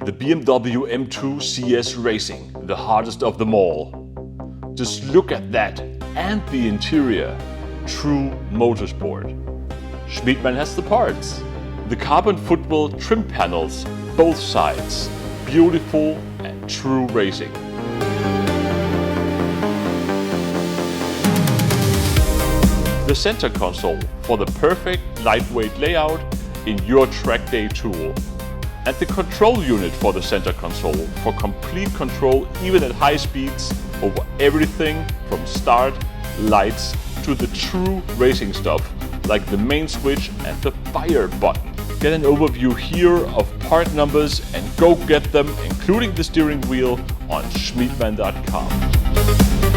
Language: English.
The BMW M2 CS Racing, the hardest of them all. Just look at that and the interior. True motorsport. Schmiedmann has the parts. The carbon footwell trim panels, both sides. Beautiful and true racing. The center console for the perfect lightweight layout in your track day tool. And the control unit for the center console for complete control even at high speeds over everything from start, lights to the true racing stuff like the main switch and the fire button. Get an overview here of part numbers and go get them, including the steering wheel, on schmiedmann.com.